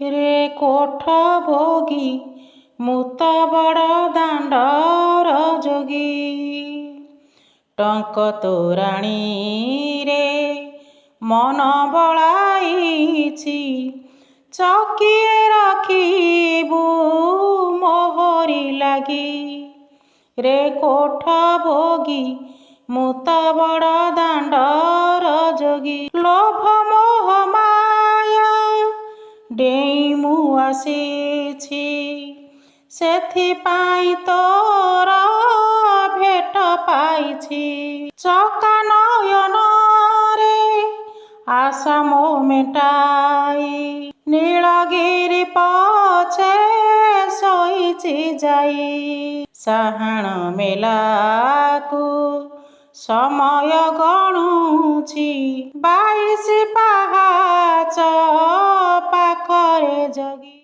रे कोठ भोगी मुत बड़ दाण्डर जोगी टंक तोराणी रे मन बळाइछि चकिए रखिबु मोहरी लागी रे कोठ भोगी मुत बड़ दाण्डर जोगी लोभ मोह माया डेई मु आसिछि सेथिपाई तोर भेट पाइछि चका नयन रे आशा मो मेटाई नीलगिरी पछे शोइछि जाई साहाण मेलाकू समय गणुछि 22 पाहाच पाखरे जगी।